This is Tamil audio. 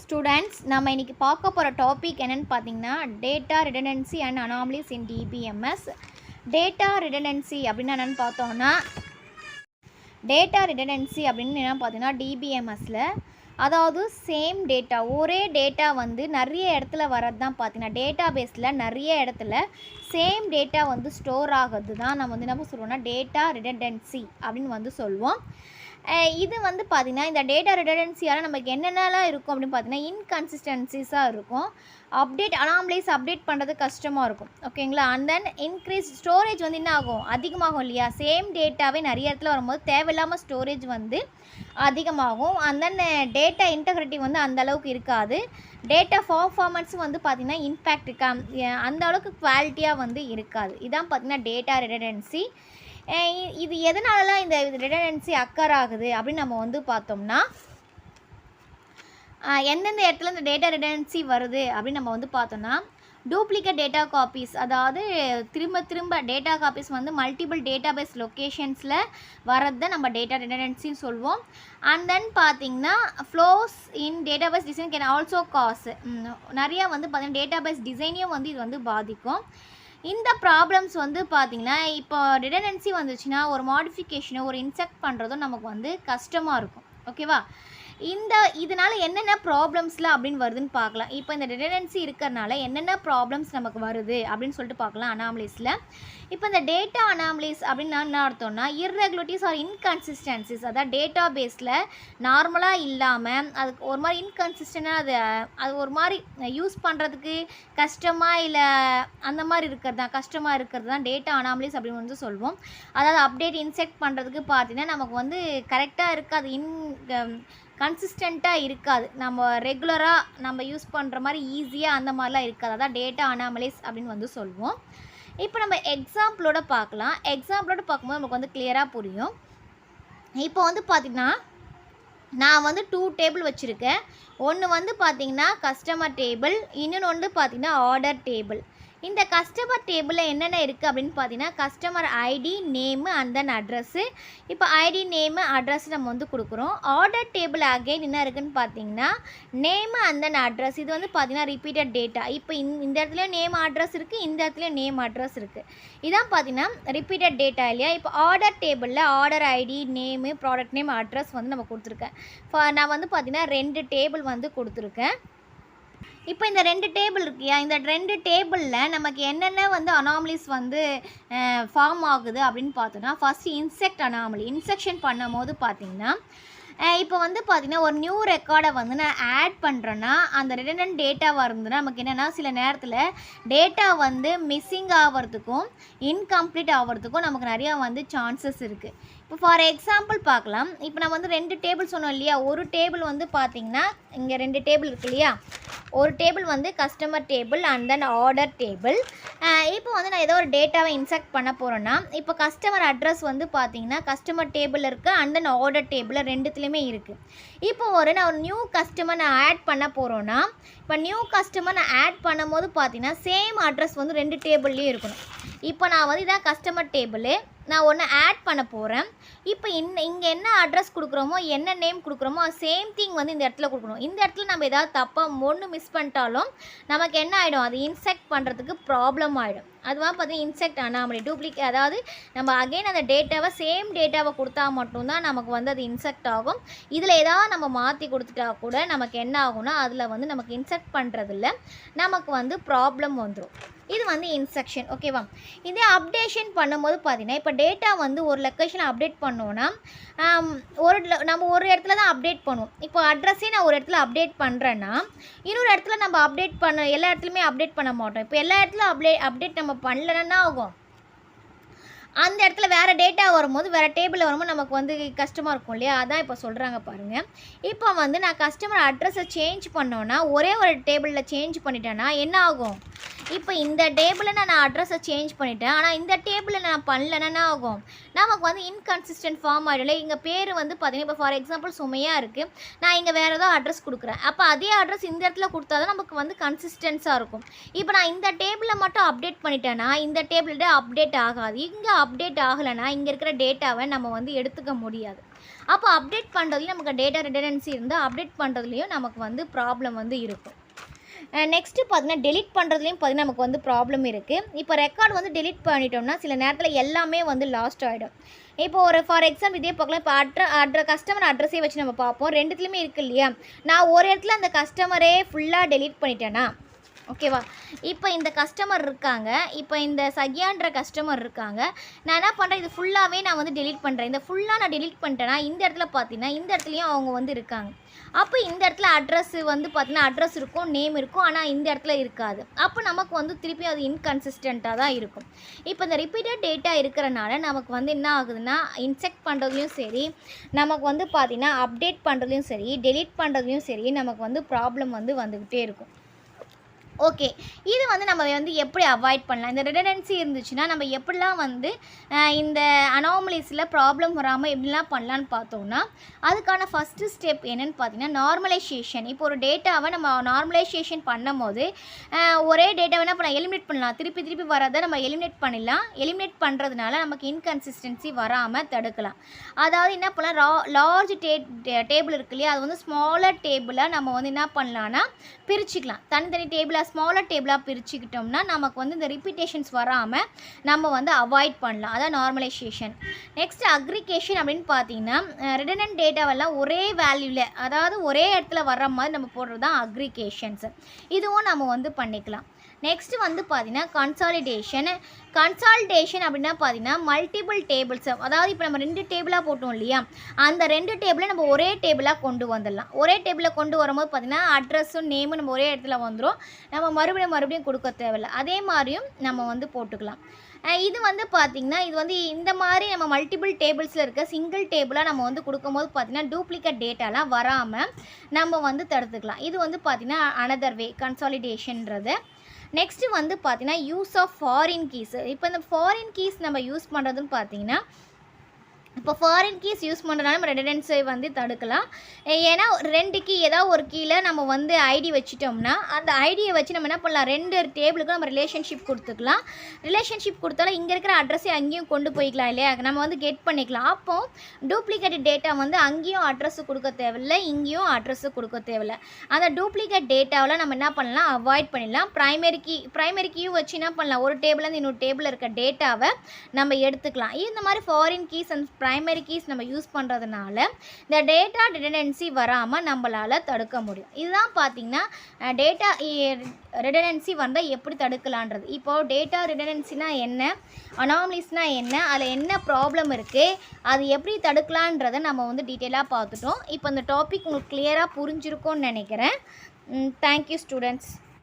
ஸ்டூடெண்ட்ஸ் நம்ம இன்றைக்கி பார்க்க போகிற டாபிக் என்னென்னு பார்த்தீங்கன்னா data redundancy and anomalies in DBMS. Data redundancy அப்படின்னு என்னென்னு பார்த்தோன்னா என்ன பார்த்தீங்கன்னா டிபிஎம்எஸில் அதாவது சேம் டேட்டா ஒரே டேட்டா வந்து நிறைய இடத்துல வர்றது தான் பார்த்தீங்கன்னா டேட்டா பேஸில் நிறைய இடத்துல சேம் டேட்டா வந்து ஸ்டோர் ஆகுது தான் நம்ம வந்து என்ன சொல்லுவோம்னா டேட்டா ரிடண்டன்சி அப்படின்னு சொல்லுவோம். இது வந்து பார்த்திங்கன்னா இந்த டேட்டா ரிடண்டன்சியால் நமக்கு என்னென்னலாம் இருக்கும் அப்படின்னு பார்த்தீங்கன்னா இன்கன்சிஸ்டன்சிஸாக இருக்கும், அனாமலிஸ் அப்டேட் பண்ணுறது கஷ்டமாக இருக்கும். ஓகேங்களா? அண்ட் தென் இன்க்ரீஸ் ஸ்டோரேஜ் வந்து என்ன ஆகும், அதிகமாகும் இல்லையா? சேம் டேட்டாவே நிறைய இடத்துல வரும்போது தேவையில்லாமல் ஸ்டோரேஜ் வந்து அதிகமாகும். அண்ட் தென் டேட்டா இன்டெகிரிட்டி வந்து அந்த அளவுக்கு இருக்காது. டேட்டா பர்ஃபார்மன்ஸ் வந்து பார்த்திங்கன்னா இம்பேக்ட் அந்த அளவுக்கு குவாலிட்டியாக வந்து இருக்காது. இதான் பார்த்திங்கன்னா டேட்டா ரிடண்டன்சி. இது எதனாலலாம் இந்த ரிடண்டன்சி அக்கர் ஆகுது அப்படின்னு நம்ம வந்து பார்த்தோம்னா எந்தெந்த இடத்துல இந்த டேட்டா ரிடண்டன்சி வருது அப்படின்னு நம்ம வந்து பார்த்தோம்னா டூப்ளிகேட் டேட்டா காப்பீஸ், அதாவது திரும்ப டேட்டா காப்பீஸ் வந்து மல்டிபிள் டேட்டாபேஸ் லொக்கேஷன்ஸில் வரது தான் நம்ம டேட்டா ரிடண்டன்சின்னு சொல்லுவோம். அண்ட் தென் பார்த்திங்கன்னா flows in database design can also cause நிறையா வந்து பார்த்திங்கன்னா டேட்டாபேஸ் டிசைனையும் வந்து இது வந்து பாதிக்கும். இந்த ப்ராப்ளம்ஸ் வந்து பார்த்திங்கன்னா இப்போ ரிடண்டன்சி வந்துச்சுன்னா ஒரு மாடிஃபிகேஷனோ ஒரு இன்செக்ட் பண்ணுறதும் நமக்கு வந்து கஷ்டமாக இருக்கும். ஓகேவா? இதனால் என்னென்ன ப்ராப்ளம்ஸ்லாம் அப்படின்னு வருதுன்னு பார்க்கலாம். இப்போ இந்த ரிடண்டன்சி இருக்கிறனால என்னென்ன ப்ராப்ளம்ஸ் நமக்கு வருது அப்படின்னு சொல்லிட்டு பார்க்கலாம் அனாமலிஸில். இப்போ இந்த டேட்டா அனாமலிஸ் அப்படின்னா என்ன அர்த்தம்னா இர்ரெகுலரிட்டிஸ் ஆர் இன்கன்சிஸ்டன்சிஸ், அதாவது டேட்டா பேஸில் நார்மலாக இல்லாமல் அதுக்கு ஒரு மாதிரி இன்கன்சிஸ்டண்டாக அது ஒரு மாதிரி யூஸ் பண்ணுறதுக்கு கஷ்டமாக இல்லை அந்த மாதிரி கஷ்டமாக இருக்கிறது தான் டேட்டா அனாமலிஸ் அப்படின்னு வந்து சொல்லுவோம். அதாவது அப்டேட் இன்செக்ட் பண்ணுறதுக்கு பார்த்தீங்கன்னா நமக்கு வந்து கரெக்டாக இருக்காது, கன்சிஸ்டண்ட்டாக இருக்காது, நம்ம ரெகுலராக நம்ம யூஸ் பண்ணுற மாதிரி ஈஸியாக அந்த மாதிரிலாம் இருக்காது. அதான் டேட்டா அனாமலிஸ் அப்படின்னு வந்து சொல்லுவோம். இப்போ நம்ம எக்ஸாம்பிளோட பார்க்கலாம். எக்ஸாம்பிளோட பார்க்கும்போது நமக்கு வந்து கிளியராக புரியும். இப்போ வந்து பார்த்திங்கன்னா நான் வந்து 2 டேபிள் வச்சுருக்கேன். ஒன்று வந்து பார்த்திங்கன்னா கஸ்டமர் டேபிள், இன்னொன்று வந்து பார்த்திங்கன்னா ஆர்டர் டேபிள். இந்த கஸ்டமர் டேபிளில் என்னென்ன இருக்குது அப்படின்னு பார்த்தீங்கன்னா customer ID, name and then address. இப்போ ஐடி, நேமு, அட்ரஸ் நம்ம வந்து கொடுக்குறோம். ஆர்டர் டேபிள் அகைன் என்ன இருக்குதுன்னு பார்த்தீங்கன்னா நேமு அண்ட் தென் அட்ரஸ். இது வந்து பார்த்தீங்கன்னா ரிப்பீட்டட் டேட்டா. இப்போ இந்த இடத்துலையும் நேம் அட்ரஸ் இருக்குது, இந்த இடத்துலையும் நேம் அட்ரஸ் இருக்குது. இதான் பார்த்தீங்கன்னா ரிப்பீட்டட் டேட்டா இல்லையா? இப்போ ஆர்டர் டேபிளில் order ID, name, product name, address வந்து நம்ம கொடுத்துருக்கேன். நான் வந்து பார்த்தீங்கன்னா 2 டேபிள் வந்து கொடுத்துருக்கேன். இப்போ இந்த 2 டேபிள் இருக்கியா, இந்த 2 டேபிளில் நமக்கு என்னென்ன வந்து அனாமலிஸ் வந்து ஃபார்ம் ஆகுது அப்படின்னு பார்த்தோன்னா ஃபஸ்ட்டு இன்செக்ட் அனாமலி. இன்செக்ஷன் பண்ணும் போது பார்த்திங்கன்னா இப்போ வந்து பார்த்திங்கன்னா ஒரு நியூ ரெக்கார்டை வந்து நான் ஆட் பண்ணுறேன்னா அந்த ரிடண்டன்ட் டேட்டாவாக இருந்ததுன்னா நமக்கு என்னென்னா சில நேரத்தில் டேட்டா வந்து மிஸ்ஸிங் ஆகிறதுக்கும் இன்கம்ப்ளீட் ஆகிறதுக்கும் நமக்கு நிறையா வந்து சான்சஸ் இருக்குது. இப்போ ஃபார் எக்ஸாம்பிள் பார்க்கலாம். இப்போ நான் வந்து 2 டேபிள் சொன்னோம் இல்லையா? ஒரு டேபிள் வந்து பார்த்திங்கன்னா இங்கே 2 டேபிள் இருக்கு இல்லையா? ஒரு டேபிள் வந்து customer table and then order table. இப்போ வந்து நான் ஏதோ ஒரு டேட்டாவை இன்செக்ட் பண்ண போகிறேன்னா இப்போ கஸ்டமர் அட்ரஸ் வந்து பார்த்திங்கன்னா கஸ்டமர் டேபிளில் இருக்குது அண்ட் தென் ஆர்டர் டேபிளில் ரெண்டுத்துலேயுமே இருக்குது. இப்போ நான் ஒரு நியூ கஸ்டமர் நான் ஆட் பண்ண போகிறோன்னா இப்போ நியூ கஸ்டமர் நான் ஆட் பண்ணும் போது பார்த்திங்கன்னா சேம் அட்ரஸ் வந்து 2 டேபிள்லேயும் இருக்கணும். இப்போ நான் வந்து இதான் கஸ்டமர் டேபிள், நான் ஒன்று ஆட் பண்ண போகிறேன். இப்போ இங்கே என்ன அட்ரஸ் கொடுக்குறோமோ என்ன நேம் கொடுக்குறோமோ சேம் திங் வந்து இந்த இடத்துல கொடுக்கணும். இந்த இடத்துல நம்ம ஏதாவது தப்பாக ஒன்று மிஸ் பண்ணிட்டாலும் நமக்கு என்ன ஆகிடும், அது இன்செக்ட் பண்ணுறதுக்கு ப்ராப்ளம் ஆகிடும். அதுவாக பார்த்தீங்கன்னா இன்செக்ட் அனாமலி டூப்ளிகேட், அதாவது நம்ம அகைன் அந்த டேட்டாவை சேம் டேட்டாவை கொடுத்தா மட்டும்தான் நமக்கு வந்து அது இன்செக்ட் ஆகும். இதில் ஏதாவது நம்ம மாற்றி கொடுத்துட்டா கூட நமக்கு என்ன ஆகும்னா அதில் வந்து நமக்கு இன்செக்ட் பண்ணுறதில்ல, நமக்கு வந்து ப்ராப்ளம் வந்துடும். இது வந்து இன்செக்ஷன். ஓகேவா? இதே அப்டேஷன் பண்ணும்போது பார்த்தீங்கன்னா இப்போ டேட்டா வந்து ஒரு லொக்கேஷனில் அப்டேட் பண்ணோன்னா நம்ம ஒரு இடத்துல தான் அப்டேட் பண்ணுவோம். இப்போ அட்ரஸே நான் ஒரு இடத்துல அப்டேட் பண்ணுறேன்னா இன்னொரு இடத்துல நம்ம அப்டேட் எல்லா இடத்துலையுமே அப்டேட் பண்ண மாட்டோம். இப்போ எல்லா இடத்துலையும் அப்டேட் நம்ம பண்ணலன்னா ஆகும், அந்த இடத்துல வேறு டேட்டா வரும்போது வேறு டேபிளில் வரும்போது நமக்கு வந்து கஷ்டமாக இருக்கும் இல்லையா? அதான் இப்போ சொல்கிறாங்க பாருங்கள். இப்போ வந்து நான் கஸ்டமர் அட்ரஸை சேஞ்ச் பண்ணோன்னா ஒரே ஒரு டேபிளில் சேஞ்ச் பண்ணிட்டேன்னா என்ன ஆகும், இப்போ இந்த டேபிளில் நான் அட்ரஸை சேஞ்ச் பண்ணிட்டேன், ஆனால் இந்த டேபிளில் நான் பண்ணலன்னா என்ன ஆகும், நமக்கு வந்து இன்கன்சிஸ்டன்ட் ஃபார்ம் ஆகிடும். இங்கே பேர் வந்து பார்த்தீங்கன்னா இப்போ ஃபார் எக்ஸாம்பிள் சுமையாக இருக்குது, நான் இங்கே வேறு ஏதோ அட்ரஸ் கொடுக்குறேன், அப்போ அதே அட்ரஸ் இந்த இடத்துல கொடுத்தா தான் நமக்கு வந்து கன்சிஸ்டன்ஸாக இருக்கும். இப்போ நான் இந்த டேபிளில் மட்டும் அப்டேட் பண்ணிட்டேன்னா இந்த டேபிளில் அப்டேட் ஆகாது. இங்கே அப்டேட் ஆகலைன்னா இங்கே இருக்கிற டேட்டாவை நம்ம வந்து எடுத்துக்க முடியாது. அப்போ அப்டேட் பண்ணுறதுலையும் நமக்கு டேட்டா ரிடண்டன்சி இருந்தால் அப்டேட் பண்ணுறதுலையும் நமக்கு வந்து ப்ராப்ளம் வந்து இருக்கும். நெக்ஸ்ட்டு பார்த்தீங்கன்னா டெலிட் பண்ணுறதுலையும் பார்த்தீங்கன்னா நமக்கு வந்து ப்ராப்ளம் இருக்குது. இப்போ ரெக்கார்டு வந்து டெலிட் பண்ணிட்டோம்னா சில நேரத்தில் எல்லாமே வந்து லாஸ்ட் ஆகிடும். இப்போ ஒரு ஃபார் எக்ஸாம்பிள் இதே பார்க்கலாம். இப்போ கஸ்டமர் அட்ரஸே வச்சு நம்ம பார்ப்போம், ரெண்டுத்துலேயுமே இருக்குது இல்லையா. நான் ஒரு இடத்துல அந்த கஸ்டமரே ஃபுல்லாக டெலிட் பண்ணிட்டேன்னா ஓகேவா. இப்போ இந்த கஸ்டமர் இருக்காங்க, இப்போ இந்த சகியான்ற கஸ்டமர் இருக்காங்க, நான் என்ன பண்ணுறேன், இது ஃபுல்லாகவே நான் வந்து டெலிட் பண்ணுறேன். இந்த ஃபுல்லாக நான் டெலிட் பண்ணிட்டேன்னா இந்த இடத்துல பார்த்தீங்கன்னா இந்த இடத்துலையும் அவங்க வந்து இருக்காங்க. அப்போ இந்த இடத்துல அட்ரஸ் வந்து பார்த்தீங்கன்னா அட்ரஸ் இருக்கும், நேம் இருக்கும், ஆனால் இந்த இடத்துல இருக்காது. அப்போ நமக்கு வந்து திருப்பி அது இன்கன்சிஸ்டண்ட்டாக தான் இருக்கும். இப்போ இந்த ரிப்பீட்டட் டேட்டா இருக்கிறனால நமக்கு வந்து என்ன ஆகுதுன்னா இன்செக்ட் பண்ணுறதுலையும் சரி, நமக்கு வந்து பார்த்திங்கன்னா அப்டேட் பண்ணுறதுலையும் சரி, டெலிட் பண்ணுறதுலையும் சரி நமக்கு வந்து ப்ராப்ளம் வந்து வந்துக்கிட்டே இருக்கும். ஓகே, இது வந்து நம்ம வந்து எப்படி அவாய்ட் பண்ணலாம், இந்த ரிடண்டன்சி இருந்துச்சுன்னா நம்ம எப்படிலாம் வந்து இந்த அனாமலிஸில் ப்ராப்ளம் வராமல் எப்படிலாம் பண்ணலான்னு பார்த்தோம்னா, அதுக்கான ஃபஸ்ட்டு ஸ்டெப் என்னென்னு பார்த்தீங்கன்னா நார்மலைசேஷன். இப்போ ஒரு டேட்டாவை நம்ம நார்மலைசேஷன் பண்ணும் போது ஒரே டேட்டாவை என்ன பண்ணலாம், எலிமினேட் பண்ணலாம். திருப்பி வரதை நம்ம எலிமினேட் பண்ணிடலாம். எலிமினேட் பண்ணுறதுனால நமக்கு இன்கன்சிஸ்டன்சி வராமல் தடுக்கலாம். அதாவது என்ன பண்ணலாம், லார்ஜ் டேபிள் இருக்கு இல்லையா, அது வந்து ஸ்மாலர் டேபிளாக நம்ம வந்து என்ன பண்ணலான்னா பிரிச்சுக்கலாம். தனித்தனி டேபிளாக ஸ்மாலர் டேபிளாக பிரிச்சுக்கிட்டோம்னா நமக்கு வந்து இந்த ரிப்பீட்டேஷன்ஸ் வராமல் நம்ம வந்து அவாய்ட் பண்ணலாம். அதான் நார்மலைசேஷன். நெக்ஸ்ட் அக்ரிகேஷன் அப்படின்னு பார்த்தீங்கன்னா ரிடண்டன்ட் டேட்டாவெல்லாம் ஒரே வேல்யூவில், அதாவது ஒரே இடத்துல வர்ற மாதிரி நம்ம போடுறது தான் அக்ரிகேஷன்ஸ். இதுவும் நம்ம வந்து பண்ணிக்கலாம். நெக்ஸ்ட்டு வந்து பார்த்திங்கன்னா கன்சால்டேஷன் அப்படின்னா பார்த்திங்கன்னா மல்டிபிள் டேபிள்ஸ், அதாவது இப்போ நம்ம 2 டேபிளாக போட்டோம் இல்லையா, அந்த 2 டேபிளை நம்ம ஒரே டேபிளாக கொண்டு வந்துடலாம். ஒரே டேபிளில் கொண்டு வரும்போது பார்த்திங்கன்னா அட்ரஸும் நேமும் நம்ம ஒரே இடத்துல வந்துடும், நம்ம மறுபடியும் கொடுக்க தேவையில்லை. அதே மாதிரியும் நம்ம வந்து போட்டுக்கலாம். இது வந்து பார்த்திங்கன்னா இது வந்து இந்த மாதிரி நம்ம மல்டிபிள் டேபிள்ஸில் இருக்க சிங்கிள் டேபிளாக நம்ம வந்து கொடுக்கும்போது பார்த்திங்கன்னா டூப்ளிகேட் டேட்டாலாம் வராமல் நம்ம வந்து தடுத்துக்கலாம். இது வந்து பார்த்திங்கன்னா அனதர் வே கன்சாலிடேஷன்றது. நெக்ஸ்ட்டு வந்து பார்த்திங்கன்னா யூஸ் ஆஃப் ஃபாரின் கீஸ். இப்போ இந்த ஃபாரின் கீஸ் நம்ம யூஸ் பண்ணுறதுன்னு பார்த்திங்கன்னா இப்போ ஃபாரின் கீஸ் யூஸ் பண்ணுறதுனால நம்ம ரிடண்டன்சி வந்து தடுக்கலாம். ஏன்னா 2 கீ ஏதாவது ஒரு கீழே நம்ம வந்து ஐடி வச்சிட்டோம்னா அந்த ஐடியை வச்சு நம்ம என்ன பண்ணலாம், 2 டேபிளுக்கும் நம்ம ரிலேஷன்ஷிப் கொடுத்துக்கலாம். ரிலேஷன்ஷிப் கொடுத்தாலும் இங்கே இருக்கிற அட்ரஸை அங்கேயும் கொண்டு போய்க்கலாம் இல்லையா, நம்ம வந்து கெட் பண்ணிக்கலாம். அப்போது டூப்ளிகேட் டேட்டா வந்து அங்கேயும் அட்ரஸு கொடுக்க தேவையில்லை, இங்கேயும் அட்ரஸு கொடுக்க தேவையில்லை. அந்த டூப்ளிகேட் டேட்டாவில் நம்ம என்ன பண்ணலாம், அவாய்ட் பண்ணிடலாம். ப்ரைமரி கீயும் வச்சு என்ன பண்ணலாம், ஒரு டேபிள்லேருந்து இன்னொரு டேபிளில் இருக்க டேட்டாவை நம்ம எடுத்துக்கலாம். இந்த மாதிரி foreign keys and primary keys நம்ம யூஸ் பண்ணுறதுனால இந்த டேட்டா ரிடண்டன்சி வராமல் நம்மளால் தடுக்க முடியும். இதுதான் பார்த்திங்கன்னா டேட்டா ரிடண்டன்சி வந்தால் எப்படி தடுக்கலான்றது. இப்போது டேட்டா ரிடண்டன்சினா என்ன, அனாமலிஸ்னால் என்ன, அதில் என்ன ப்ராப்ளம் இருக்குது, அது எப்படி தடுக்கலான்றதை நம்ம வந்து டீட்டெயிலாக பார்த்துட்டோம். இப்போ இந்த டாபிக் உங்களுக்கு கிளியராக புரிஞ்சிருக்கும்னு நினைக்கிறேன். Thank you students.